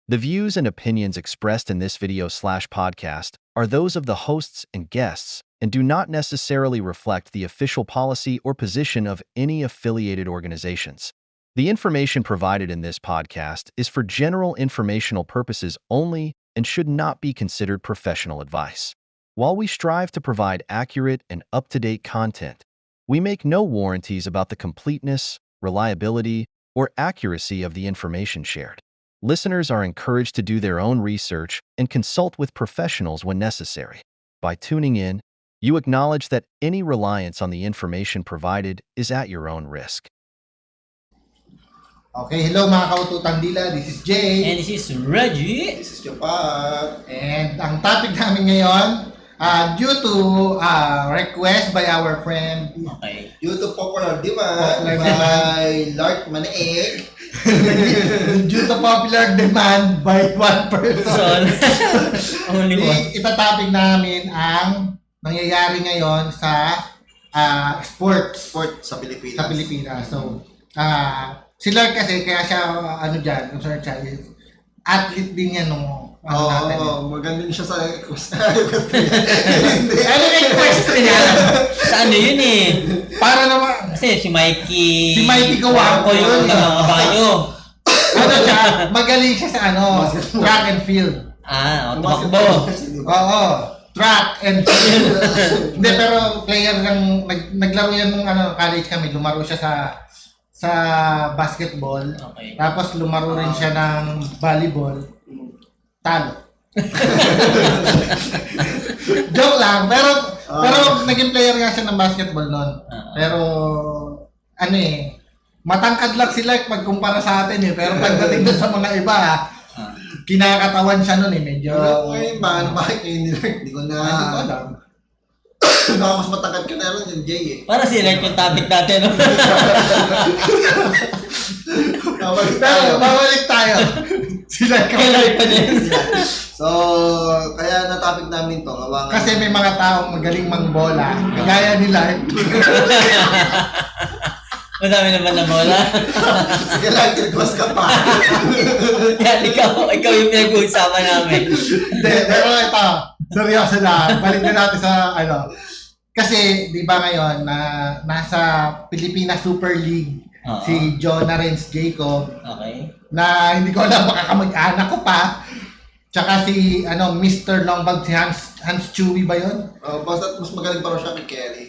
The views and opinions expressed in this video/podcast are those of the hosts and guests and do not necessarily reflect the official policy or position of any affiliated organizations. The information provided in this podcast is for general informational purposes only and should not be considered professional advice. While we strive to provide accurate and up-to-date content, we make no warranties about the completeness, reliability, or accuracy of the information shared. Listeners are encouraged to do their own research and consult with professionals when necessary. By tuning in, you acknowledge that any reliance on the information provided is at your own risk. Okay, hello mga kaututang dila. This is Jay. And this is Reggie. This is Japan. And ang topic namin ngayon, due to request by our friend, Okay. Due to popular demand by Lord Manaig. due to popular demand by one person, Only one. itatopic namin ang nangyayari ngayon sa sports Sport sa Pilipinas. sa Pilipinas. So, si Lord kasi, kaya siya, kung saan siya, athlete din yan nung natin. Magaling siya sa request. Hindi. Ano yung question niya? Sa ano yun eh? Para naman, Kasi si Mikey. Si Mikey Gawa Ako yung yun. kabayo. siya, magaling siya sa track and field. Tumakbo. Oo, track and field. Hindi, pero player ng, naglaro yan nung college kami, lumaro siya sa basketball. Okay. Tapos lumaro rin siya ng volleyball. Talo. Joke lang, pero naging player nga siya ng basketball noon. Pero matangkad lang sila pagkumpara sa atin pero pagdating doon sa mga iba, kinakatawan siya noon medyo. Pero ngayon ba, bakit kayo nilord? Hindi ko alam. Baka mas matangkad ka na rin yung Jay eh. Para sila yung topic natin. No? Babalik tayo. Sila Kailan pa din. So, kaya na-topic namin to. Kasi may mga taong magaling mangbola, kagaya nila. Madami naman na bola. Sige lang, request ka pa. Yan, ikaw yung pinag-uusapan namin. Hindi, pero ito, seryoso na. Balik na natin sa Kasi, di ba ngayon, nasa Pilipinas Super League, si Jonah Renz Jacob, Okay. na hindi ko alam, baka kamag-anak ko pa. Tsaka si, Mr. Longbag, si Hans Chewy ba yun? Basta mas magaling pa rin siya kay Kerry.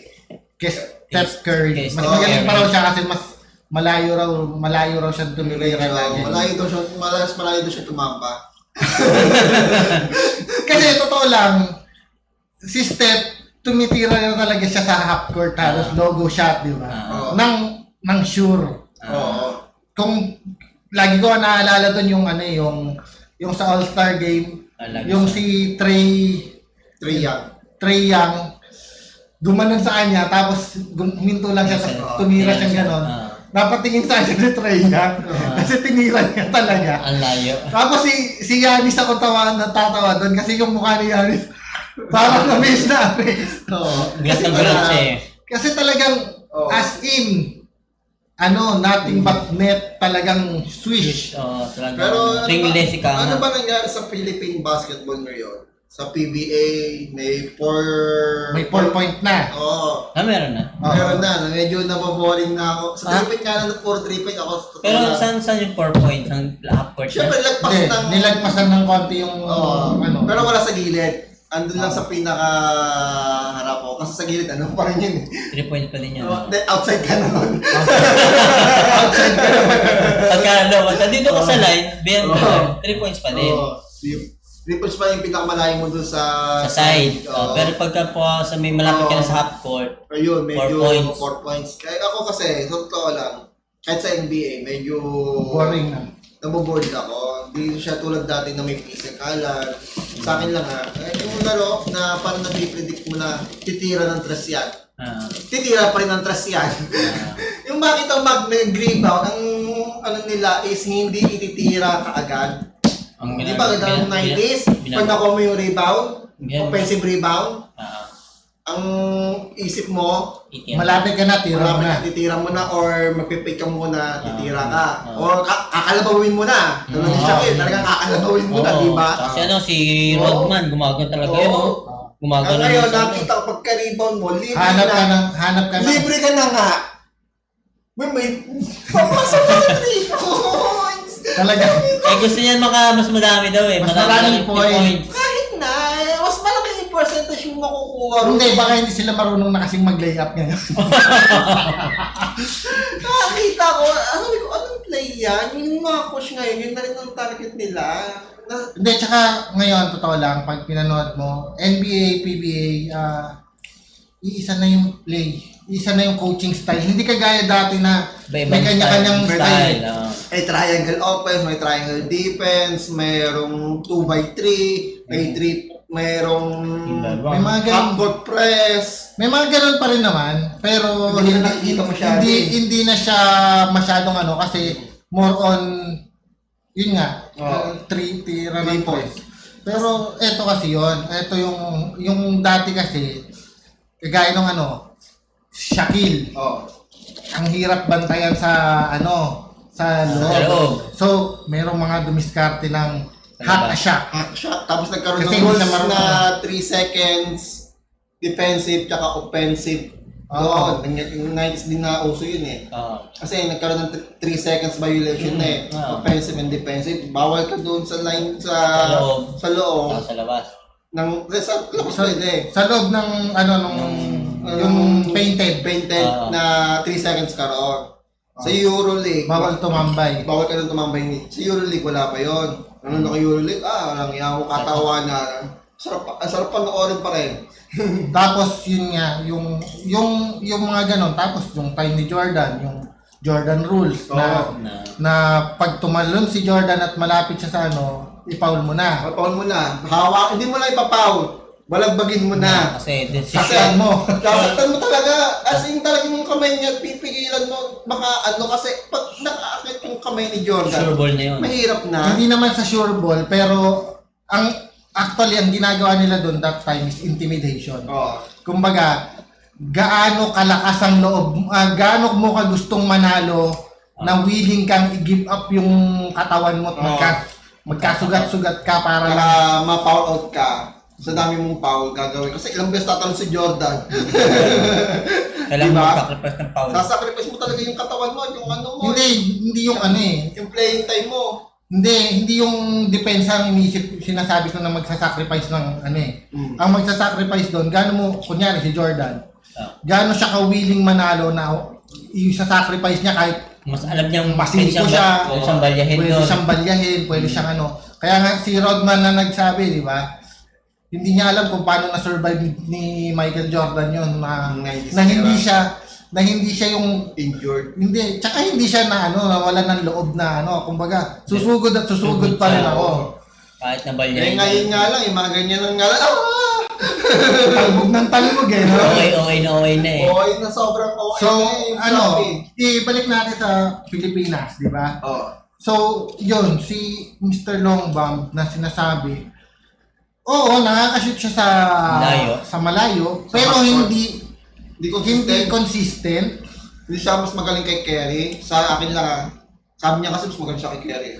Steph Curry. Mas magaling pa raw siya kasi mas malayo raw siya tumira lagi. Malayo daw siya tumamba. Kasi totoo lang, si Steph, tumitira na talaga siya sa half court, halos logo shot, di ba? Nang sure. Kung lagi ko naalala doon yung sa All-Star game, yung si Trey Young, gumanon sa kanya, tapos huminto lang siya, tumira siya gano'n. Napatingin sa kanya si Trey Young, kasi tinira niya talaga. Ang layo. Tapos si Yanis ako natatawa doon, kasi yung mukha ni Yanis, parang na-miss na face. Bigat na gulat siya eh. Kasi talagang, as in, nothing but net, talagang swish. Talaga. Pero Ringless si Kama. ano ba nangyari sa Philippine basketball ngayon? Sa PBA, may 4 point na. Meron na. Meron na. Medyo nababoring na ako. Sa 3 point nga lang, 4 3 point ako. Pero saan yung 4 points? Ang half court na? Siyempre, Nilagpasan ng konti yung Pero wala sa gilid. Andun lang sa pinaka-harap ko. Kasi sa gilid, pa rin yun eh. 3 points pa din yun. Outside ka naman. Pagka dito ka sa line, beyond 3 points pa din. 3 points pa yung pinakamalayo mo dun sa side. Pero pagka po sa may malapit ka na sa half court, ayun, medyo 4 4 points. Kaya ako kasi, totoo lang, kahit sa NBA, medyo boring na. Naboboard ako. Hindi siya tulad dati na may physikalan. Sa akin lang yung laro na parang nag-predict mo na titira ng tres yan. Titira pa rin ng tres yan. Yung makita mag-rebound, ang nila is hindi ititira kaagad. Di ba, ng 90s, pag nakuha mo yung rebound, offensive rebound, ang isip mo, Malapit ka na, tira mo na. titira mo na or magpipake ka muna, titira ka. Or kakalabawin mo na. Tulad ni Shakir, talagang kakalabawin mo na, di ba? Kasi si Rodman, gumagano talaga yun. Gumagano ngayon, nakita ko pagka-rebound mo, libre Hanap ka na. Libre ka na nga. May papasok ka ng 3 points. Talaga. Gusto niyan mas madami daw eh. Mas maraming points. Kahit na, mas malaki yung percentage yung makukuha. Hindi, baka hindi sila marunong na kasing mag-layup ngayon. Nakakita ko, sabi ko, anong play yan? Yung mga coach ngayon, yun na rin ang target nila. Hindi, tsaka ngayon, totoo lang, pag pinanood mo, NBA, PBA, iisa na yung play. Iisa na yung coaching style. Hindi kagaya dati na may kanya-kanyang style. May triangle offense, may triangle defense, mayroong 2x3, may 3, mayroong may mga ganun, half-court press. may mga ganun pa rin naman, pero hindi na siya masyadong kasi more on yun nga, 3 tira ng points. Pero eto kasi yun, eto yung dati kasi kagaya nung Shaquille. Ang hirap bantayan sa sa loob. So, merong mga dumiskarte ng hack a shot. Tapos nagkaroon Kasi ng rules hindi na 3 seconds defensive tsaka offensive. Doon, yung 90s din na uso yun eh. Kasi nagkaroon ng 3 seconds violation na eh. Offensive and defensive. Bawal ka doon sa line sa loob. Sa labas. Sa pwede. Sa loob ng yung painted na 3 seconds karoon. Sa EuroLeague, bawal tumambay. Bawal ka nang tumambay. Sa EuroLeague wala pa yon. Ano na EuroLeague? Walang yaw, katawanan. Sarap panoorin pa rin. Tapos yun nga, yung mga ganon, tapos yung time ni Jordan, yung Jordan rules na pag tumalon si Jordan at malapit siya sa i-foul mo na. Ipapaul mo na. Hindi mo na ipapaul. Balagbagin mo na. Kasi Sakyan mo. Sakyan mo talaga. As in talaga yung kamay niya, pipigilan mo. Baka kasi pag nakaakit yung kamay ni Jordan, sure ball na yun. mahirap na. Hindi naman sa sure ball, pero actually ang ginagawa nila doon that time is intimidation. Kumbaga, gaano kalakas ang loob, gaano mo ka gustong manalo na willing kang i-give up yung katawan mo at magkasugat-sugat ka para lang ma-foul out ka. Sa dami mong foul gagawin. Kasi ilang beses tatalon si Jordan. Kailangan mag-sacrifice ng foul. Sasacrifice mo talaga yung katawan mo, yung mo. Hindi yung yung playing time mo. Hindi yung depensa ang sinasabi ko na magsasacrifice ng Ang magsasacrifice doon, gaano mo, kunyari si Jordan, gaano siya ka-willing manalo na i-sacrifice niya kahit mas alam niyang masiko siya, pwede siyang balyahin pwede siyang balyahin, pwede siyang Kaya nga si Rodman na nagsabi, di ba? Hindi niya alam kung paano na-survive ni Michael Jordan yun na hindi siya yung injured. Hindi, tsaka hindi siya nawalan ng loob na kumbaga, susugod at susugod pa rin ako. Kahit na balyahin. Ngayon nga lang, yung mga ganyan lang nga lang. Talbog ng talbog eh. Okay na eh. Okay na sobrang okay. So, ibalik natin sa Pilipinas, di ba? So, yun, si Mr. Longbomb na sinasabi, nakakashoot siya sa malayo, pero hindi consistent. Hindi siya mas magaling kay Kerry. Sa akin lang, sabi niya kasi mas magaling siya kay Kerry.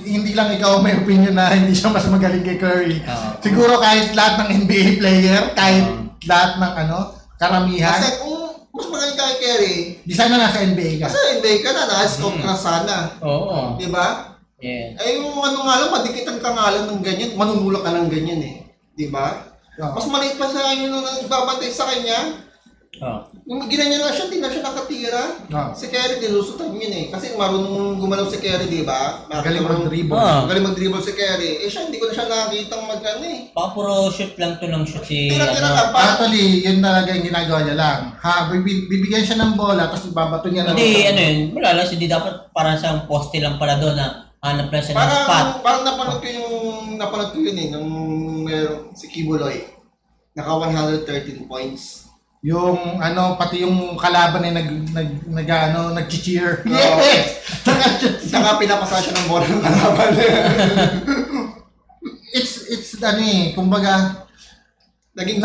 Hindi lang ikaw may opinion na hindi siya mas magaling kay Curry. Siguro kahit lahat ng NBA player, kahit lahat ng karamihan. Kasi kung mas magaling ka kay Kerry, di sana nasa NBA ka. Kasi NBA ka na, na-scope ka sana. Oo. Di ba? Yeah. Yung nga lang, madikitan ka nga lang ng ganyan, manunulak ka ng ganyan eh. Di ba? Mas maliit pa sa kanya nung nagbabantay sa kanya. Yung ginanyan lang siya, di na siya nakatira. Si Kerry, nilusutan yun eh. Kasi marunong gumalaw si Kerry, di ba? Magaling mag-dribble. Magaling mag-dribble si Kerry. Siya, hindi ko na siya nakakitang Baka puro shoot lang to ng shoot si Actually, yun talaga yung ginagawa niya lang. Bibigyan siya ng bola, tapos ibabato niya ng Hindi, wala lang. Hindi dapat parang siyang poste lang pala doon na hanap lang siya ng spot. Parang napanood ko yun eh, nung meron si Kibuloy. Naka 113 points. Yung pati yung kalaban ay nag-cheer. Yes! Saka pinapasa siya ng bola ng kalaban. It's kumbaga Naging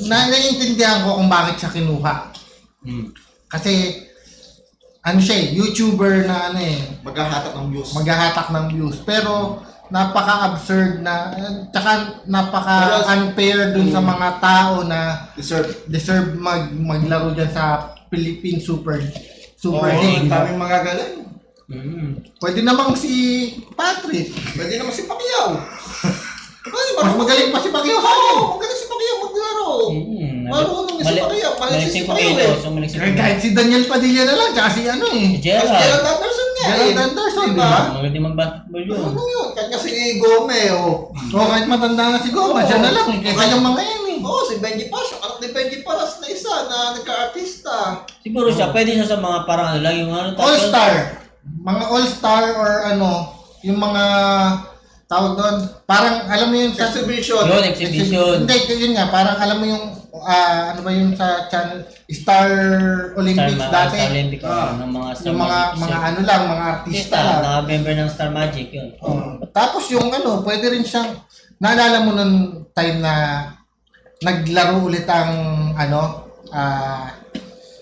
naiintindihan ko kung bakit siya kinuha. Kasi YouTuber na maghahatak ng views. Pero napaka-absurd na, tsaka napaka-unfair dun sa mga tao na deserve maglaro dyan sa Philippine Super League. Daming magagaling. Pwede namang si Patrick. Pwede naman si Pacquiao. Mas magaling pa si Pacquiao. Magaling si Pacquiao maglaro. Marunong si Pacquiao. Maling si Pacquiao. Kahit si Daniel Padilla na lang, tsaka si Gerald Anderson nga. Gerald Anderson, di ba? Magaling mag-basketball yun. Ano yun? Kahit nga si Gome, Kahit matanda na si Goma, siya na lang. Kaya yung mga yan si Benji Paras. Yung anak ni Benji Paras na isa na nagka-artista. Siguro siya, pwede siya sa mga parang lang, yung All-Star. Mga All-Star or yung mga tawag doon, parang alam mo yung sa exhibition. Hindi, yun nga, parang alam mo yung ano ba yung sa channel Star Olympics dati. Star Olympics ng mga Star yung mga artista lang. Naka-member ng Star Magic yun. Tapos yung pwede rin siyang naalala mo nung time na naglaro ulit ang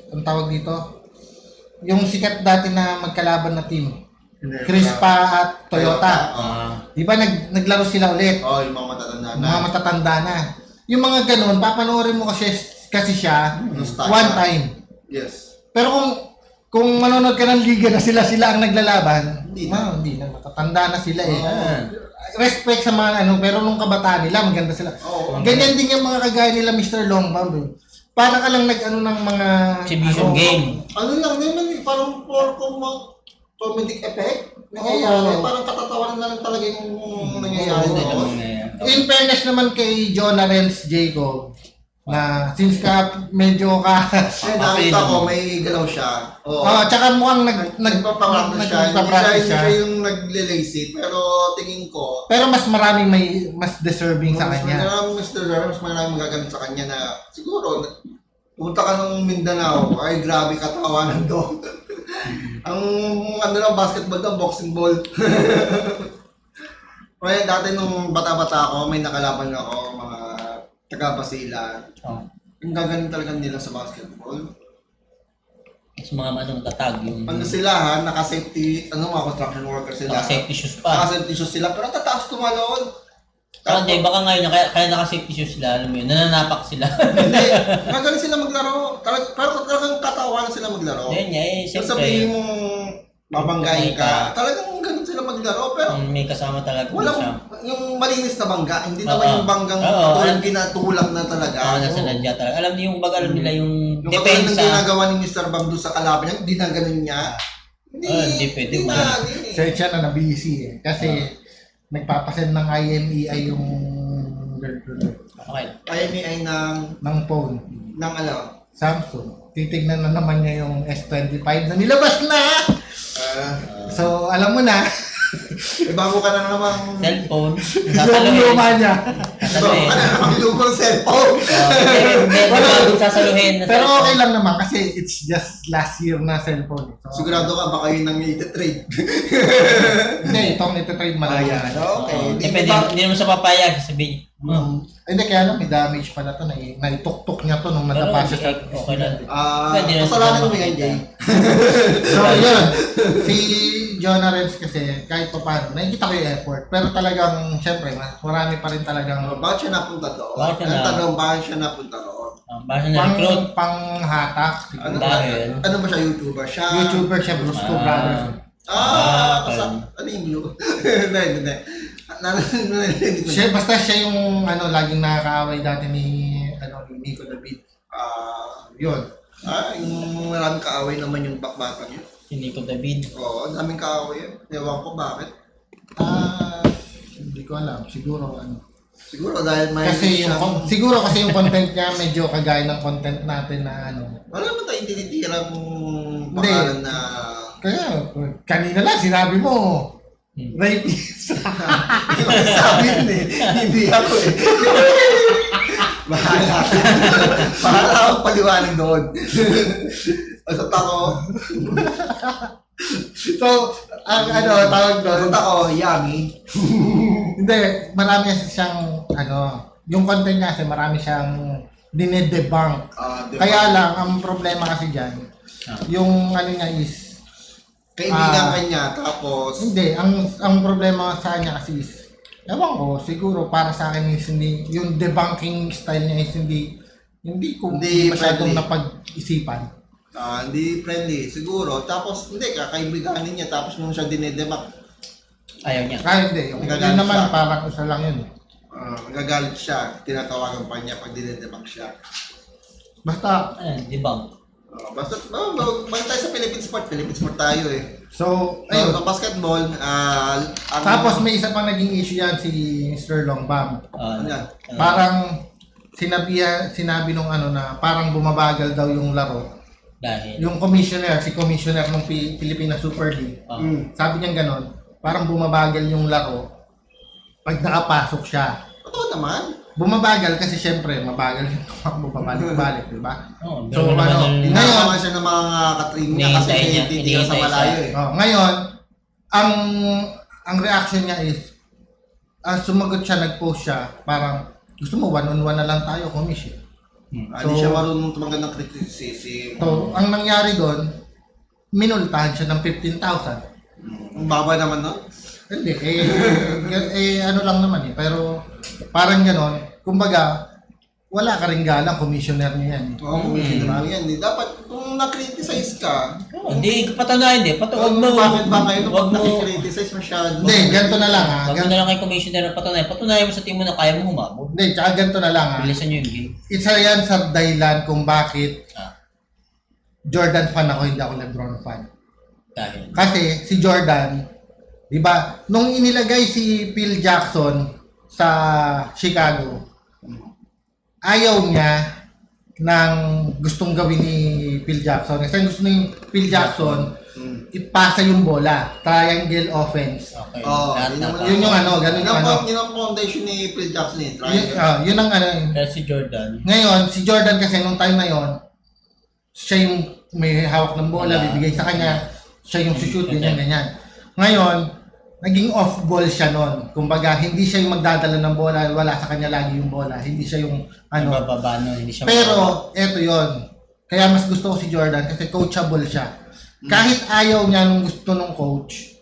ang tawag dito? Yung sikat dati na magkalaban na team. Crispa at Toyota. Di ba naglaro sila ulit? Yung mga matatanda na. Mga matatanda na. Yung mga ganun, papanoorin mo kasi siya one time. Yes. Pero kung manonood ka ng liga na sila ang naglalaban, hindi na matatanda na sila Respect sa mga pero nung kabataan nila, maganda sila. Ganyan din yung mga kagaya nila Mr. Longbam. Para ka lang ng mga exhibition game. Parang comedic effect. Nangyayari. Parang katatawanan na lang talaga yung nangyayari. In fairness naman kay Jonah Renz Jacob, na since medyo nakita ko may galaw siya. Tsaka mukhang nagpa-practice siya. Hindi yung nagle-lazy, pero tingin ko. Pero mas deserving sa kanya. Mas maraming magagamit sa kanya na siguro punta ka ng Mindanao, ay grabe katawanan doon. Ang basketball doon, boxing ball. Kaya dati nung bata-bata ako, may nakalaban ako, mga taga-Basilan. Ang gagaling talaga nila sa basketball. Mas mga tatag yung... Sila naka-safety, mga construction worker sila. Naka-safety shoes pa. Naka-safety shoes sila, pero tataas tumalon. Hindi, baka ngayon, kaya naka-safety shoes sila, alam mo yun, nananapak sila. Hindi, magaling sila maglaro. Pero talagang katawan sila maglaro. Siyempre. Sabihin mong babanggain ka, talagang ganun sila maglaro. Pero may kasama talaga. Yung malinis na bangga, hindi naman yung banggang tulad pinatulak na talaga. Nasanadya talaga. Alam niyo alam nila yung depensa. Yung ginagawa ni Mr. Bam doon sa kalaban niya, hindi na ganun niya. Hindi pwede. Siya na busy Kasi nagpapasend ng IMEI yung IMEI ng phone. Ng Samsung. Titignan na naman niya yung S25 na nilabas na! So, alam mo na. Bago ka na namang cellphone. Yung luma niya. Bago ka na namang lumang cellphone. Sasaluhin. Pero okay lang naman kasi it's just last year na cellphone. So, sigurado ka baka yun ang iti-trade. Hindi, itong iti-trade malaya. Okay. Hindi naman sa papayag, sabihin. Hindi, kaya lang may damage pala ito. Naituktok niya to nung natapasa sa... Okay lang. Kasalanan ko may Jay. So, yun. Si Jonah Renz kasi, kahit pa paano, nakikita ko yung effort. Pero talagang, syempre, marami pa rin talagang... Bakit siya napunta doon? Ang tanong, bakit siya napunta doon? Bakit siya na-recruit? Panghatak. Ano ba siya? YouTuber siya? YouTuber siya, Brusco Brothers. Ano yung blue? Hindi. Basta siya yung laging nakakaaway dati ni Nico David. Yun. Yung maraming kaaway naman yung bakbatang yun. Si Nico David. Oo, daming kaaway yun. Ewan ko bakit. Hindi ko alam. Siguro Siguro dahil may... Siguro kasi yung content niya medyo kagaya ng content natin na Wala naman tayong tinitirang pangalan na... Kaya, kanina lang sinabi mo, rapist. Sabi yun hindi ako Bahala akong paliwanag doon. Basta ako. So, ang ano, tawag doon. Punta ko, yummy. Hindi, marami siyang, yung content niya kasi marami siyang dinedebunk. Kaya lang, ang problema kasi dyan, yung ano niya is, kaibigan kanya, tapos... Hindi, ang problema sa kanya kasi is, ewan ko, siguro para sa akin is hindi, yung debunking style niya is hindi ko masyadong napag-isipan. Hindi friendly, siguro. Tapos, hindi, kakaibiganin niya, tapos nung siya dinedebak. Ayaw niya. Kahit hindi, yun naman, parang isa lang yun. Nagagalit siya, tinatawagan pa niya pag dinedebak siya. Basta, Debunk. Basta, balik tayo sa Philippine sport tayo eh. so, ayun. Sa basketball, Tapos may isa pang naging issue yan si Mr. Longbam. Parang sinabi nung na parang bumabagal daw yung laro. Dahil? Yung si commissioner ng Pilipinas Super League. Sabi niya ganon, parang bumabagal yung laro pag nakapasok siya. Totoo naman. Bumabagal kasi syempre mabagal yung tumakbo pabalik-balik, di ba? So ngayon naman siya ng mga katrim niya kasi titigaw sa malayo eh. Ngayon, ang reaction niya is sumagot siya, nag-post siya, parang gusto mo one-on-one na lang tayo, commission. Hindi siya marunong tumanggap ng criticism. So, ang nangyari doon, minultahan siya ng 15,000. Ang baba naman no? Hindi, ano lang naman pero parang gano'n, kumbaga, wala ka rin galang, commissioner niya yan. Commissioner mo yan. Dapat, kung na-criticize ka, hindi, patunayan din. Bakit ba kayo nung na-criticize masyado? Hindi, ganito na lang Wag mo na lang kay commissioner patunayan. Patunayan mo sa team mo na kaya mo humabog. Hindi, tsaka ganito na lang Bilisan nyo yung game. Isa yan sa dahilan kung bakit Jordan fan ako, hindi ako LeBron fan. Dahil? Kasi si Jordan, di ba, nung inilagay si Phil Jackson sa Chicago, ayaw niya ng gustong gawin ni Phil Jackson. Kasi gusto ni Phil Jackson, ipasa yung bola, triangle offense. Okay. Yun yung ganun yung Yun ang foundation ni Phil Jackson eh. Yun ang Kaya si Jordan. Ngayon, si Jordan kasi nung time na yon, siya yung may hawak ng bola, bibigay sa kanya, siya yung shoot, ganyan. Ngayon, naging off-ball siya nun. Kumbaga, hindi siya yung magdadala ng bola, wala sa kanya lagi yung bola. Hindi siya yung hindi siya Pero, eto yon. Kaya mas gusto ko si Jordan kasi coachable siya. Kahit ayaw niya nung gusto nung coach,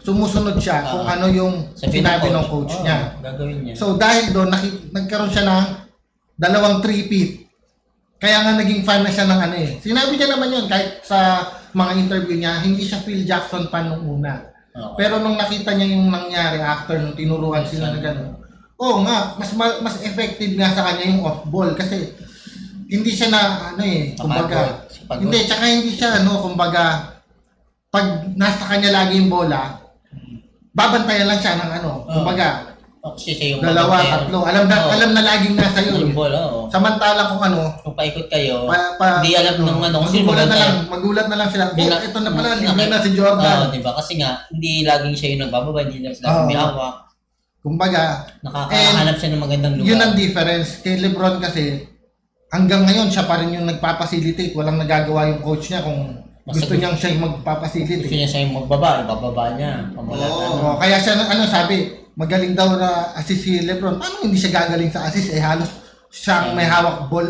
sumusunod siya kung ano yung sinabi ng coach niya. Gagawin niya. So, dahil doon, nagkaroon siya ng 2 3-peat. Kaya nga naging fan na siya ng Sinabi niya naman yun kahit sa mga interview niya, hindi siya Phil Jackson fan nung una. Pero nung nakita niya yung nangyari after nung tinuruan sila na gano'n, mas effective nga sa kanya yung off-ball kasi hindi siya na kumbaga, hindi, tsaka hindi siya kumbaga, pag nasa kanya lagi yung bola, babantayan lang siya ng kumbaga, siya yung 2, 3, alam na laging nasa iyo. Yung bola, Samantalang kung paikot kayo, hindi alam ng kasi magulat na lang sila. Ito na pala, libre na si Jordan. Diba? Kasi nga, hindi laging siya yung nagbababa, hindi lang sila may hawak. Kumbaga, nakakahanap siya ng magandang lugar. Yun ang difference. Kay LeBron kasi, hanggang ngayon, siya pa rin yung nagpapacilitate. Walang nagagawa yung coach niya kung gusto niyang siya yung magpapacilitate. Gusto niya siya yung magbaba, ibababa niya. Kaya siya, sabi, magaling daw na assist si LeBron. Paano hindi siya gagaling sa assist? Halos siyang may hawak ball,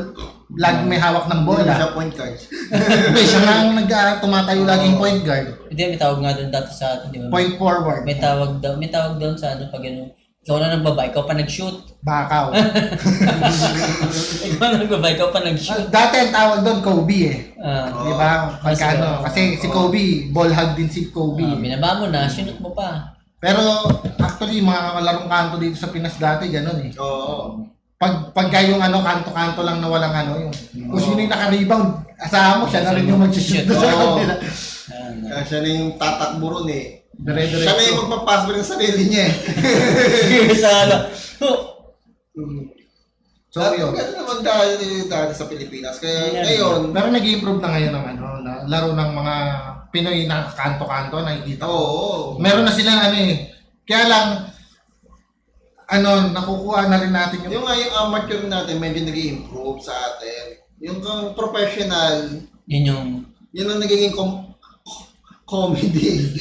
lagi may hawak ng bola. Hindi siya point guard. Hindi, siya nga tumatayo laging point guard. Hindi, may tawag nga doon dati sa atin, di ba? Point forward. May tawag doon sa pag ikaw na nagbaba, ikaw pa nag-shoot. Bakaw. Ikaw na nagbaba, ikaw pa nag-shoot. Dati ang tawag doon, Kobe di ba? Kasi si Kobe, ball hug din si Kobe. Binaba mo na, shoot mo pa. Pero actually, mga larong kanto dito sa Pinas dati, gano'n Oo. Pagka yung kanto-kanto lang na walang yung kung sino yung naka-rebound, asahan mo, siya na rin yung mag-shoot doon sa kanila. Kaya siya na yung tatakbo ron Dire-diretso. Siya na yung magpapasok ng sarili niya So, yun. Ganun naman dati sa Pilipinas. Kaya ngayon, pero nag-improve na ngayon ng laro ng mga Pinoy na kanto-kanto, nakikita ko. Meron na sila kaya lang, nakukuha na rin natin yung amateur natin medyo nag-i-improve sa atin. Yung professional, yun ang nagiging Comedy.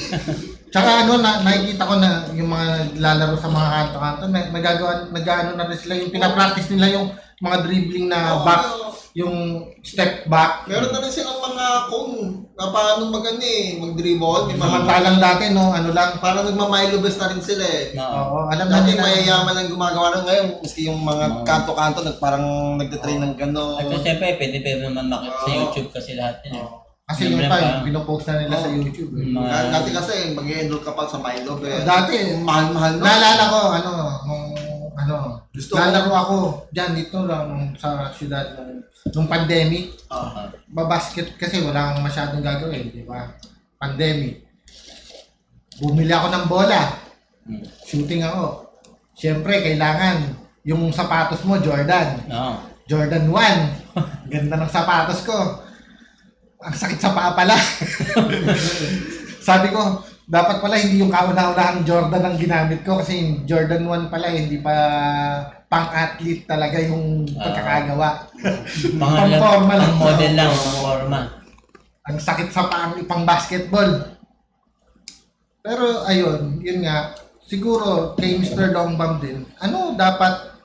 Tsaka nakikita ko na yung mga lalaro sa mga kanto-kanto, nag-ano na rin sila, yung pinapractice nila yung mga dribbling na back, yung step back. Meron na rin silang mga kung na paano mag-dribble. Samantalang dati, ano lang. Parang nagmamilo best na rin sila eh. Oo, alam na Dati nila. mayayaman lang gumagawa ng ngayon. Maski yung mga kanto-kanto, parang nagtitrain ng gano'n. At syempre, pwede naman makita sa YouTube kasi lahat yun. Kasi yung pa, pinopost na nila sa YouTube. Dati kasi, mag-enroll ka pa sa Milo best. Dati, mahal-mahal na. naalala ko, Gusto lalaro ako dyan dito lang sa syudad nung pandemic. Babasket kasi wala kang masyadong gagawin, di ba? Pandemic. Bumili ako ng bola. Shooting ako. Siyempre, kailangan yung sapatos mo, Jordan. Jordan 1. Ganda ng sapatos ko. Ang sakit sa paa pala. Sabi ko, dapat pala hindi yung kauna-unahang Jordan ang ginamit ko kasi yung Jordan 1 pala, hindi pa pang-athlete talaga yung pagkakagawa. Pang-forma lang. Pang-model lang, pang-forma. Ang sakit sa paa pang basketball. Pero ayun, yun nga, siguro kay Mr. Longbam din, dapat,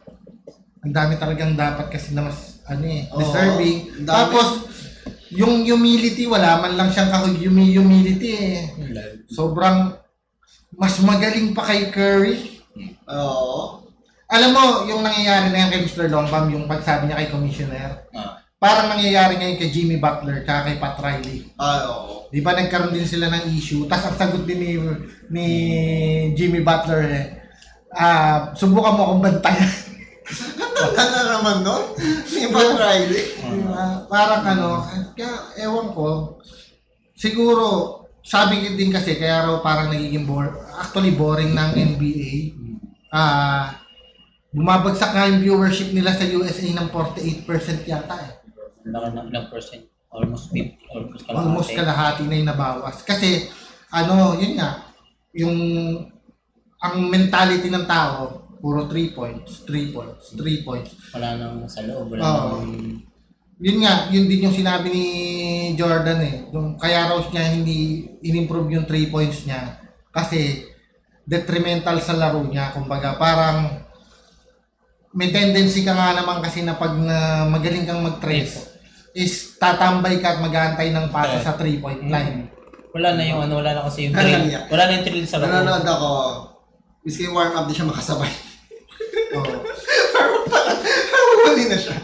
ang dami talagang dapat kasi na mas, deserving. Tapos, yung humility, wala man lang siyang humility eh. Sobrang, mas magaling pa kay Curry. Oo. Alam mo, yung nangyayari na yan kay Mr. Longbam, yung pagsabi niya kay Commissioner, parang nangyayari ngayon kay Jimmy Butler kaya kay Pat Riley. Oo. Di ba nagkaroon din sila ng issue? Tapos ang sagot din ni Jimmy Butler subukan mo akong bantayan. Ganda na naman nun. Si Pat Riley. Parang kaya ewan ko, siguro, sabi ko din kasi, kaya raw parang nagiging boring ng NBA. Bumabagsak nga yung viewership nila sa USA ng 48% yata eh. Ilang percent? Almost 50, Almost kalahati na yung nabawas. Kasi, yun nga, ang mentality ng tao, puro 3 points. Wala nang sa loob, Yun nga, yun din yung sinabi ni Jordan eh. Kaya raw niya hindi in-improve yung 3 points niya. Kasi, detrimental sa laro niya. Kumbaga, parang, may tendency ka nga naman kasi na pag magaling kang mag-trace, is tatambay ka at mag-aantay ng pasa sa 3-point line. Wala na kasi yung thrill. Wala na yung thrill sa laro. Nanonood ako. Miski warm up di siya makasabay. Huli na siya.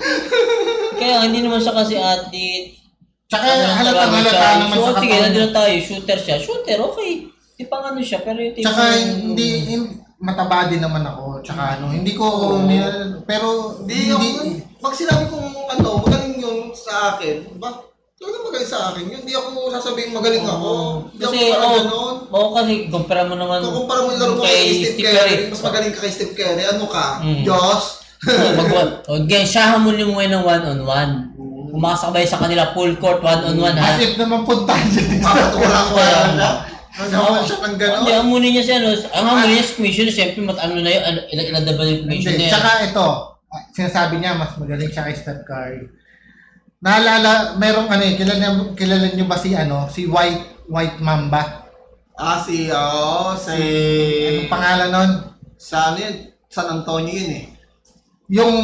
Kaya hindi naman siya kasi athlete. Tsaka halata naman sa katawan. Sige, nandun tayo. Shooter siya. Shooter, okay. Di pa siya. Pero yung tsaka hindi mataba din naman ako. Tsaka hindi ko pero hindi pag sinabi kong magaling yun sa akin, talaga magaling sa akin yun. Hindi ako sasabihin magaling ako. Hindi ako parang gano'n. Kasi kumpara mo naman kumpara mo yung laro mo kay Steve Curry. Mas magaling ka kay Steve Curry. Ano ka? Diyos? Siya hamunin mo ngayon ng one-on-one. Kumakasabay sa kanila full court, one-on-one ha. As if naman puntahan dyan. Wala. Nagawan siya ng gano'n. Hindi, hamunin niya siya. Ang hamunin niya sa commissioner, siyempre ano na yun, ilan-daban yung commissioner. Tsaka ito, sinasabi niya mas magaling siya kay Steph Curry. Naalala, merong kilala niyo ba si White Mamba? Anong pangalan nun? Sa San Antonio yun eh. Yung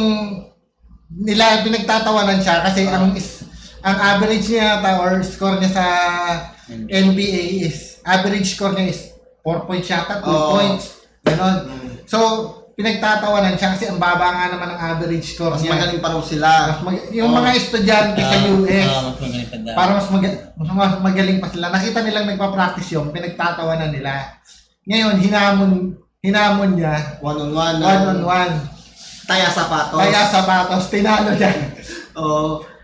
pinagtatawanan siya kasi ang average niya or score niya sa NBA is average score niya is 4 points yata, 2 points. Ganon. So, pinagtatawanan siya kasi ang baba nga naman ang average score Mas niya. magaling pa raw sila. Yung mga estudyante sa US, mas magaling pa daw. para mas magaling pa sila. Nakita nilang nagpa-practice yung pinagtatawanan nila. Ngayon, hinamon niya. One-on-one. Taya sapatos. Tinalo niya.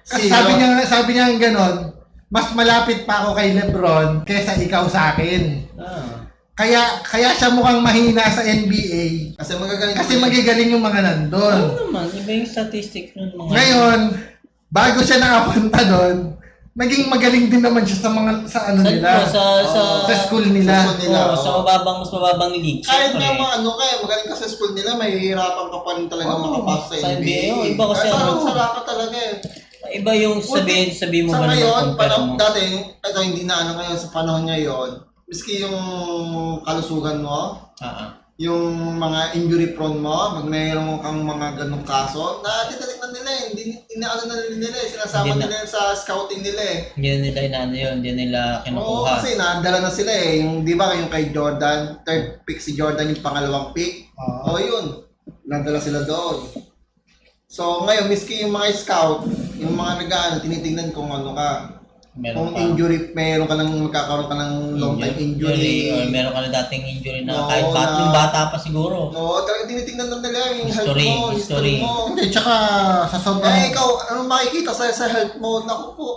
Kasi sabi niya ganon, mas malapit pa ako kay LeBron kaysa ikaw sa akin. Kaya siya mukhang mahina sa NBA. Kasi magagaling yung mga nandun. Naman, iba yung statistic ng mga... Ngayon, bago siya nakapunta doon, naging magaling din naman siya sa school nila. Sa mas mababang league. Kahit nga kaya magaling ka sa school nila, mahihirapan ka pa rin talaga makapasok sa NBA. Iba kasi Sara ka talaga eh. Iba yung sabihin mo sa ba naman ngayon, compare mo? dati, ito hindi na ano ngayon, sa panahon ngayon, miski yung kalusugan mo, yung mga injury prone mo, mayroon kang mga ganong kaso, natitalik nila eh. Hindi inaano na nila eh. Sinasama nila sa scouting nila eh. Hindi nila inaano yun, hindi nila kinukuha. Oo, kasi nadala na sila eh. Yung, di ba, yung kay Jordan, third pick si Jordan, yung pangalawang pick. Oo, yun. Nadala sila doon. So, ngayon, miski yung mga scout, yung mga nag-aano, tinitingnan kung ano ka. Kung injury, meron ka nang magkakaroon ka ng long time injury. Or meron ka na dating injury na kahit yung bata pa siguro. Oo, talagang tinitingnan lang nila yung History, health mo, history mo. Hindi, tsaka sa sobrang... Ikaw, anong makikita sa health mo? Naku po.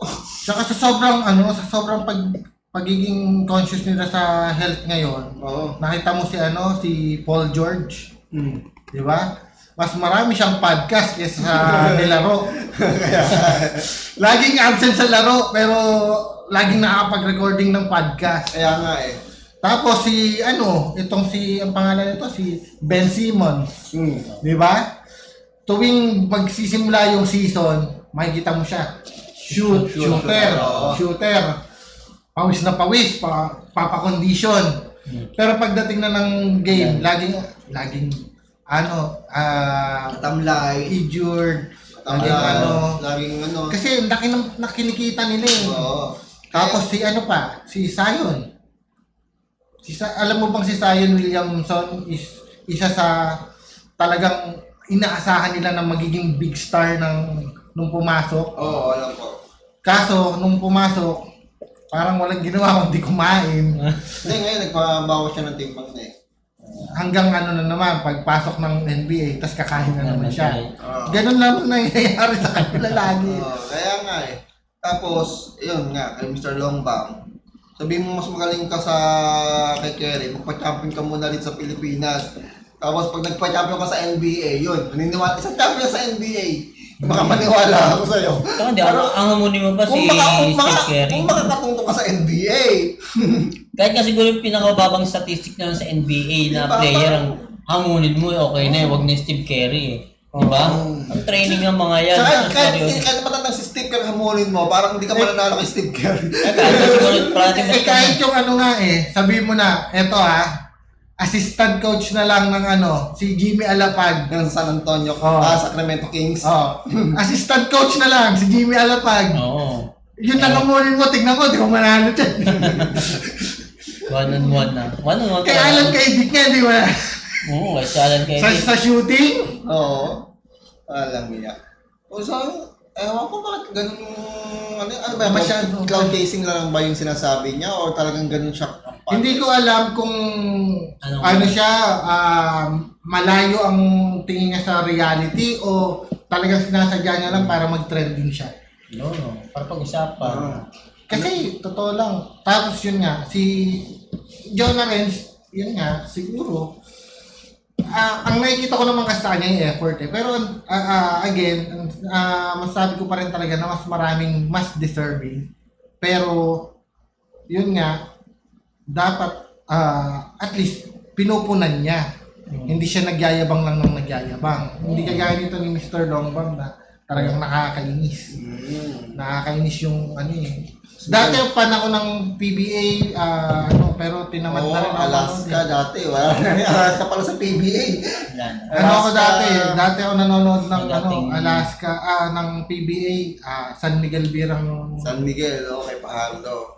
Tsaka sa sobrang pagiging conscious nila sa health ngayon. Nakita mo si Paul George. Di ba? Mas marami siyang podcast kaysa sa nilaro. Laging absent sa laro, pero laging nakakapag-recording ng podcast. Kaya nga eh. Tapos ang pangalan nito, si Ben Simmons. Di ba? Tuwing magsisimula yung season, makikita mo siya. Shooter. Pawis na pawis, papakondisyon. Pero pagdating na ng game, laging tamlay, injured, laging ano. Kasi laki ng nakinikita nila eh. Tapos si Zion. Alam mo bang si Zion Williamson is isa sa talagang inaasahan nila na magiging big star nung pumasok. Oo, alam ko. Kaso, nung pumasok, parang walang ginawa kundi kumain. Hindi, ngayon nagpabawas siya ng timbang na eh. Hanggang naman, pagpasok ng NBA, tas kakain na naman siya. Ganun lang nangyayari sa kanila lagi. Kaya nga eh. Tapos, yun nga, kay Mr. Longbang, sabihin mo mas magaling ka kay Kerry, magpa-champion ka muna rin sa Pilipinas. Tapos pag nagpa-champion ka sa NBA, yun, naniniwala, isang champion sa NBA. Baka maniwala ako sa'yo. Hindi, ang hamunin mo ba si Steve Curry? Kung makakatungtong ka sa NBA. Kahit nga siguro yung pinakababang statistic na sa NBA na player ang hamunin mo, okay na wag na Steve Curry eh. Diba? Ang training ng mga yan. Kahit matandang si Steve Curry hamunin mo, parang hindi ka mananalo kay Steve Curry. Kahit yung sabihin mo na, eto assistant coach na lang ng si Jimmy Alapag ng San Antonio, Sacramento Kings. Assistant coach na lang si Jimmy Alapag. Yun na kamunin mo, tignan ko, di ko manalo dyan. One-on-one na. One-on-one. Kay Alan Kaidik nga, di ba? Oo, kay Alan Kaidik. Sa shooting? Oo. Alam niya. Ewan ko bakit ganun ano ba, masyado cloud casing lang ba yung sinasabi niya o talagang ganun siya? Hindi ko alam kung malayo ang tingin niya sa reality o talagang sinasadya niya lang para mag-trend din siya. No. Para pag-usapan. Kasi, totoo lang. Tapos yun nga, si Jonah Renz, yun nga, siguro, ang nakikita ko naman kasi sa kanya yung effort eh. Pero again, masasabi ko pa rin talaga na mas maraming mas deserving. Pero, yun nga, dapat at least pinupunan niya. Hindi siya nagyayabang lang ng nagyayabang. Hindi kagaya nito ni Mr. Longbang na talagang nakakainis. Nakakainis yung Dati yung panahon ng PBA, pero tinamad na rin. Alaska dati. Alaska pala sa PBA. Ako dati? Dati ako nanonood ng Alaska, ng PBA, San Miguel Birang. San Miguel, kay Pajardo.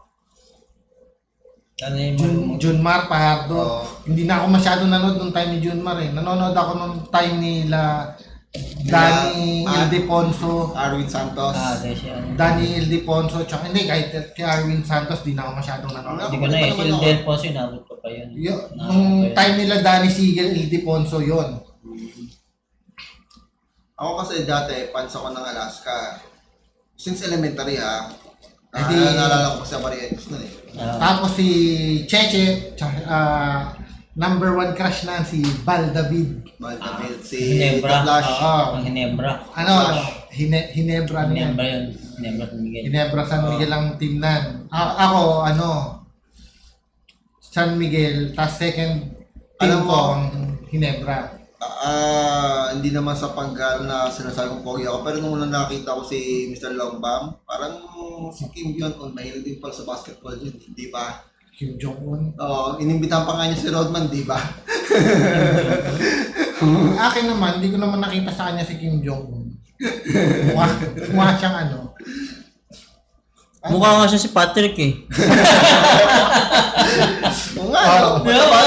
Junmar Pajardo. Hindi na ako masyado nanonood nung time ni Junmar eh. Nanonood ako nung time nila Danny Ildefonso, Arwin Santos. Danny Ildefonso, tsaka hindi, kahit kay Arwin Santos, di na ako masyadong nanonood. Hindi ko na si Ildefonso, inabot ko pa yun. Nung time nila Danny Sigel, Ildefonso yun. Ako kasi dati, fans ako ng Alaska. Since elementary naalala ko pa sa Marietos nun eh. Tapos si Cheche, number one crush na si Val David. Si Ginebra. Flash. Ang Ginebra. Ginebra yun. Ginebra San Miguel. Ginebra San Miguel ang team nan. Ako, San Miguel, tas second team ko ang Ginebra. Hindi naman sa paggal na sinasabi kong pogi ako, pero nung unang nakita ko si Mr. Longbam, parang si Kim Jong-un, mahilig din pala sa basketball yun, di ba? Kim Jong-un. Oo, inimbitahan pa nga niya si Rodman, di ba? Akin naman, hindi ko naman nakita sa kanya si Kim Jong-un. Mukha siyang ano. Mukha nga siya si Patrick eh. Oo nga, no? Mataba.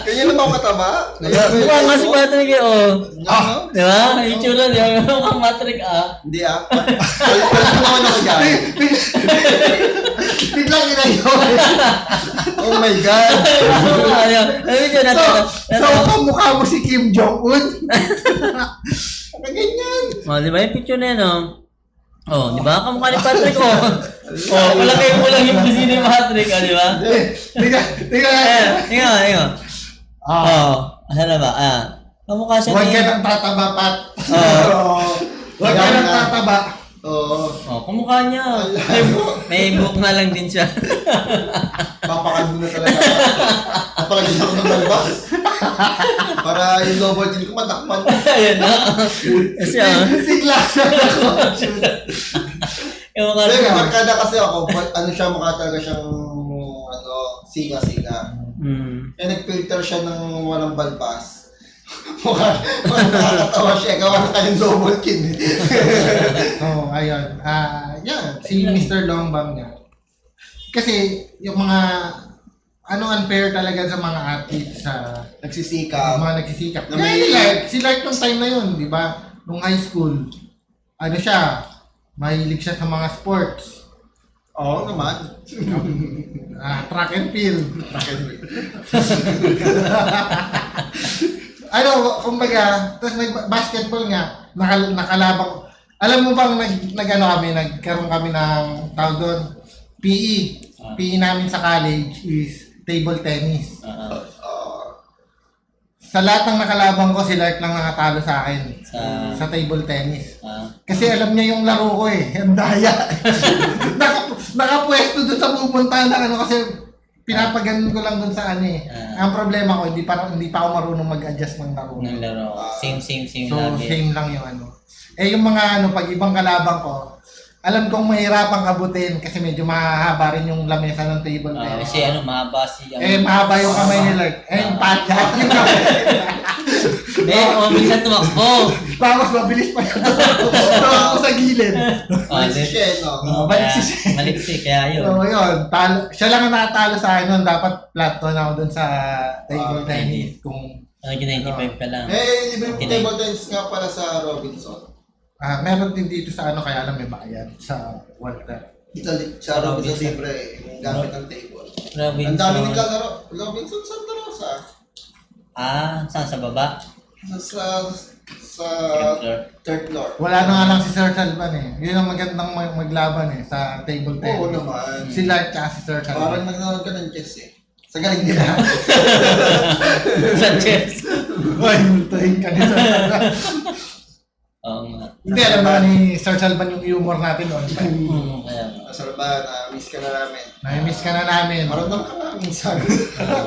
Kanya naman mataba. Mukha nga si Patrick eh, oh. Ano? Di ba? Yung tsura niya, mukhang Patrick ah. Hindi Palit ko naman ako dyan. Biglang inayon. Oh my God. Ano yun, So, mukha mo si Kim Jong-un. Ganyan. Oh, di ba yung picture na yun, oh? Oh, di ba? Kamukha ni Patrick, oh. Oh, palagay mo lang yung sino ni Patrick, oh, di ba? Tingnan. Oh, ano na ba? Kamukha siya Huwag ni... ka nang tataba, Pat. Oh. Huwag ka nang tataba. Oo. Oh, kamukha niya. May book na lang din siya. Papakan mo na talaga. Napalagyan ako ng balbas. Para yung double chin ko matakpan. Ayan na. Kasi, Sigla siya ako. kamukha Pero siya. markada kasi ako, ano siya, mukha talaga siyang, siga-siga. Kaya nag-filter siya ng walang balbas. Mukha nakakatawa siya, gawa na tayong double chin. Oh, ayun. Yan, si Mr. Longbam nga. Kasi yung mga unfair talaga sa mga athletes sa Nagsisikap. mga nagsisikap. Na Kaya may- si Lark nung time na yun, di ba? Nung high school, ano siya, mahilig siya sa mga sports. Oo naman. Track and field. Kumbaga, tapos basketball nga, nakalabang. Alam mo bang nagkaroon kami ng tawag doon, PE. PE namin sa college is table tennis. Sa lahat ng nakalabang ko, si Lark lang nakatalo sa akin sa table tennis. Kasi alam niya yung laro ko eh, ang daya. Nakapwesto doon sa pupuntahan ng ano kasi pinapaganon ko lang doon sa ano eh. Ang problema ko, hindi pa ako marunong mag-adjust ng laro. Ng laro. Same So, lagi. same lang yung ano. Eh, yung mga ano, pag ibang kalabang ko, alam kong mahirapang abutin kasi medyo mahaba rin yung lamesa ng table tennis. Kasi mahaba si... Mahaba yung kamay ni Lark. Yung pata. Yung kamay. Minsan tumakbo. Tapos mabilis pa yung tumakbo sa gilid. Malis siya, no? Maliksi, kaya yun. So, yun. Siya lang ang nakatalo sa akin nun. Dapat platon ako dun sa table tennis. Kung Ano, 95 ka lang. Libre table tennis nga pala sa Robinson. meron din dito sa ano, kaya lang may bayad sa Walter. Sa Robinson libre, yung gamit ng table. Robinson. Ang dami naglalaro. Robinson Santa Rosa. Saan sa baba? Sa third floor. Wala na nga lang si Sir Salvan eh. Yun ang magandang maglaban eh sa table tennis. Oo naman. Si Lark tsaka si Sir Salvan. Parang nagnonood ka ng chess eh. Sa galing nila. Sa chess. Uy, multuhin ka ni Sir Salvan. Oo nga. Hindi, alam na ni Sir Salvan yung humor natin noon. Kaya nga. Salva, miss ka na namin. Na-miss ka na namin. Maramdam ka na minsan.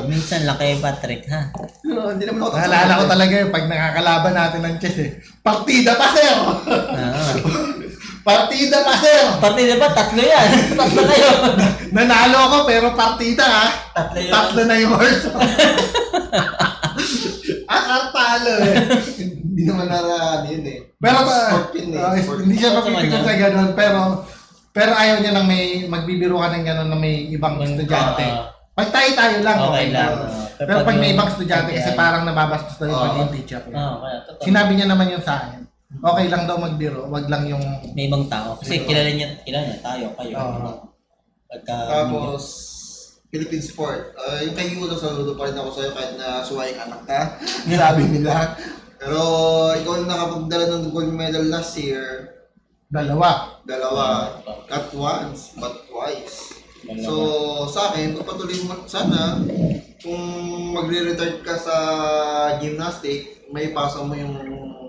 Minsan lang kay Patrick, ha? Hindi naman ako Naalala ko talaga yung pag nakakalaban natin ng chess eh. Partida pa, sir! Partida pa, sir! Partida ba? Tatlo yan. Tatlo kayo. Nanalo ako pero partida ha. Tatlo yun. Tatlo na yung horse. Kartalo eh. Hindi naman yun eh. Pero Sport yun eh. Sport. hindi siya Sport mapipikon naman sa ganun. Pero ayaw niya nang may magbibiro ka ng ganun na may ibang estudyante. Pag tayo lang, Okay lang. Pero pag may ibang estudyante kasi parang nababastos na yung pagiging teacher. Kaya totoo. Sinabi niya naman yun sa akin. Okay lang daw magbiro, wag lang yung... May ibang tao. Kasi kilala niya tayo, kayo. Tapos, Philippine sport. Yung kay Yulo, saludo pa rin ako sa'yo kahit na suway anak ka. Sabi nila. Pero ikaw na nakapagdala ng gold medal last year. Dalawa. Not once, but twice. So, sa akin, pagpatuloy mo, sana, kung magre-retire ka sa gymnastic, may pasa mo yung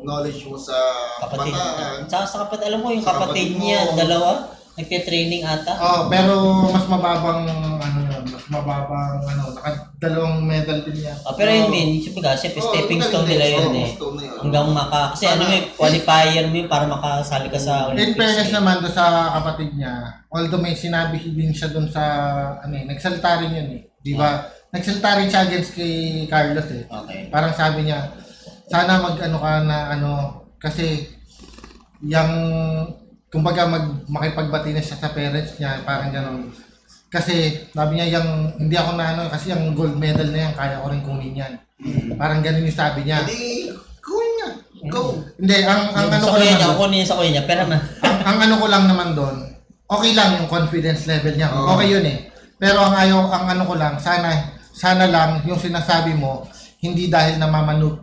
knowledge mo sa Kapatid. kabataan. Sa kapatid, alam mo yung Sa kapatid kapatid niya, mo. dalawa, nagte-training ata. Pero mas mababang dalawang medal din yan. Pero yun din, siyempre stepping stone nila yun eh. Hanggang kasi qualifier mo yun para makasali ka sa Olympics. In fairness naman doon sa kapatid niya, although may sinabi din siya doon sa, nagsalita rin yun eh. Di ba? Nagsalita rin siya against kay Carlos eh. Okay. Parang sabi niya, sana kasi kumbaga makipagbati na siya sa parents niya, parang gano'n. Kasi sabi niya hindi ako kasi yung gold medal na yan, kaya ko rin kunin yan. Parang ganun yung sabi niya. Hindi, kunin niya. Go. Hindi, ang ko naman kunin sa kuya niya, pero ang ko lang naman doon, okay lang yung confidence level niya. Okay yun eh. Pero ang ko lang, sana lang yung sinasabi mo, hindi dahil na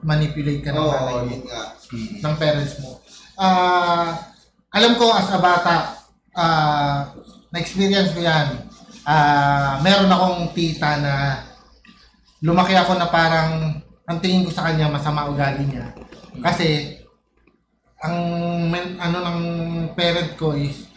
manipulate ka ng nanay mo, ng parents mo. Alam ko as a bata, na-experience ko yan. Meron akong tita na lumaki ako na parang ang tingin ko sa kanya masama ugali niya. Kasi ang ng parent ko is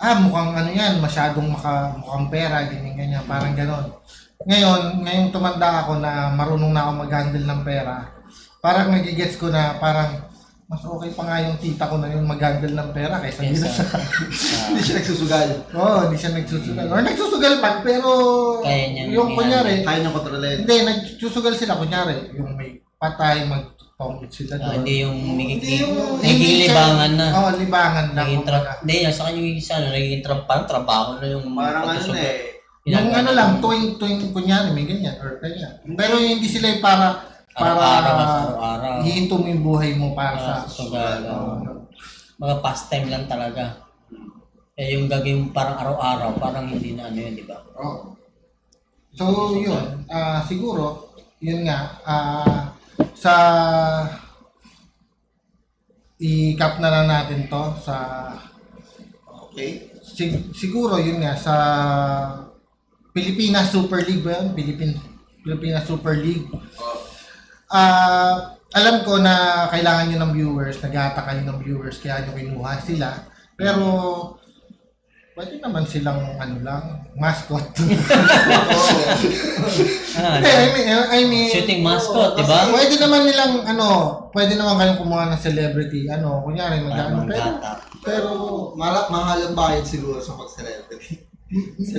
mukhang yan, masyadong mukhang pera, ganyan, parang ganon. Ngayon tumanda ako na marunong na ako mag-handle ng pera. Parang nagigets ko na parang mas okay pa nga yung tita ko na yung mag-handle ng pera kaysa hindi siya. Hindi siya nagsusugal. Hindi siya nagsusugal. Or nagsusugal man, pero yung kunyari, kaya niyang kontrolin. Hindi, nagsusugal sila kunyari. Yung may patay, mag-pongit sila doon. Hindi yung naging libangan na. Libangan na. Hindi, sa kanya yung isa, naging trabaho na yung parang yung lang, tuwing kunyari, may ganyan, or ganyan. Pero hindi sila yung para araw-araw. Hihinto mo yung buhay mo para sa sugal. Mga pastime lang talaga. Yung gagawin parang araw-araw, parang hindi na yun, di ba? So, yun. Siguro, yun nga, sa i-cap na lang natin to sa siguro yun nga sa Pilipinas Super League ba yun? Pilipinas Super League. Alam ko na kailangan nyo ng viewers, nag-aata kayo ng viewers, kaya nyo kinuha sila. Pero, pwede naman silang mascot. I mean, shooting mascot, di ba? Pwede naman nilang, pwede naman kayong kumuha ng celebrity, kunyari, pero mahal ang bayad siguro sa pag-celebrity.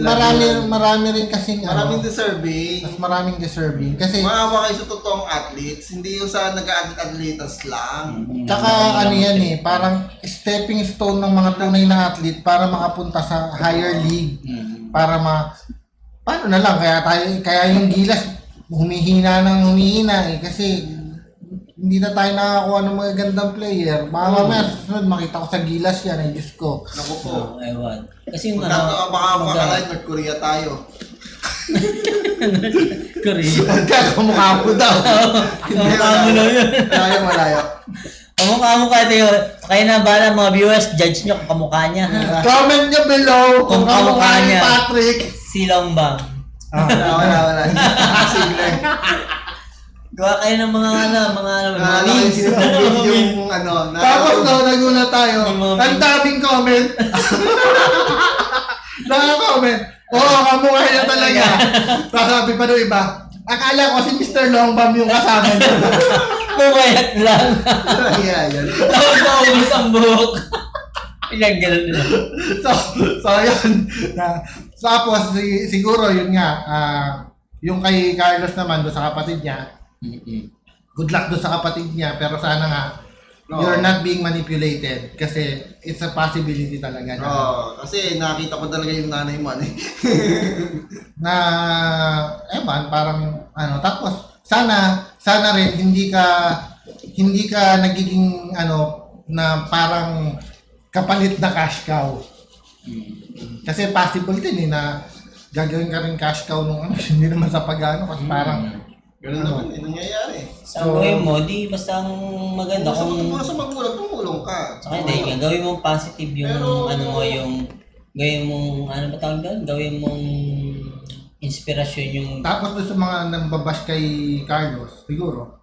Marami rin kasing maraming deserving. Mas maraming deserving kasi maawa kayo sa totoong athletes, hindi yung sa nag-athlete-athletes lang. Tsaka yan parang stepping stone ng mga tunay na athlete para makapunta sa higher league. Para paano na lang kaya yung Gilas humihina kasi hindi na tayo nakakuha ng mga gandang player. Mamaya susunod makita ko sa Gilas yan, ay Diyos ko. Naku po. Ewan. Kasi yung baka makakalain, North Korea tayo. Korea. Kamukha mo daw. Kamukha mo daw yun. Malayo. Kamukha mo kaya na bala mga viewers, judge nyo kung kamukha niya. Comment nyo below kung kamukha ni Patrick. Silong ba? Wala. Sige. Gawa kayo ng mga memes. Yung Tapos naguna tayo. Ang daming comment. Naka-comment. Kamukha niya talaga. Sabi pa doon iba. Akala ko si Mr. Longbam yung kasama niya. Pumayat lang. Yan. Tapos naubos ang buhok. Yan, gano'n nila. So yun. Tapos siguro yun nga. Yung kay Carlos naman doon sa kapatid niya. Good luck doon sa kapatid niya, pero sana nga you're not being manipulated kasi it's a possibility talaga. Kasi nakita ko talaga yung nanay mo parang tapos sana rin hindi ka nagiging na parang kapalit na cash cow. Kasi possible din na gagawin ka rin cash cow nung hindi naman sa pagano kasi parang ganun naman, nangyayari. So, gawin mo, di basta ang maganda kung sa magulang, tumulong ka. Saka hindi, gawin mo positive yung gawin mong, ba tawag doon? Gawin mong inspirasyon yung... Tapos doon sa mga nambabash kay Carlos, siguro,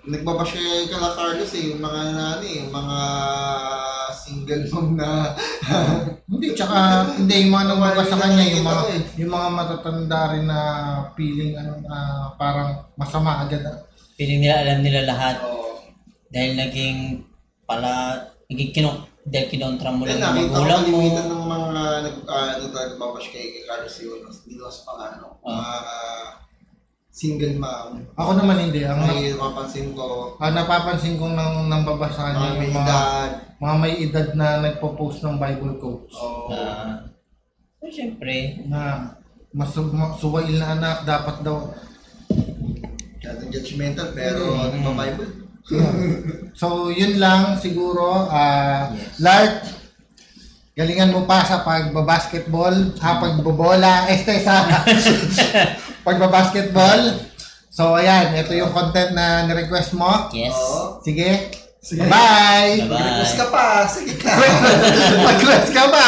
nagbabash kay Carlos yung mga single mom na Hindi, tsaka hindi yung mga namabas sa kanya, yung mga matatanda rin na feeling parang masama agad. Feeling nila alam nila lahat Oo. dahil naging kinontra mo lang yung Nakita ko magulang mo. kalimitan ng mga nagbabash kay Carlos Yonos. Dinos pa single mom. Ako naman hindi. Ay, napapansin ko. Napapansin kong nang babasa niya May yung edad. mga may edad na nagpo-post ng Bible quotes. Oo. So, syempre, Na suwail na anak, dapat daw. Masyadong judgmental, pero Bible. So, yun lang siguro. Lart, galingan mo pa sa pagbabasketball, pagbobola, sa pagbabasketball. So, ayan, ito yung content na ni-request mo. yes. Oo. Sige. Bye! Bye-bye. Request ka pa. Sige. Mag-request ka ba?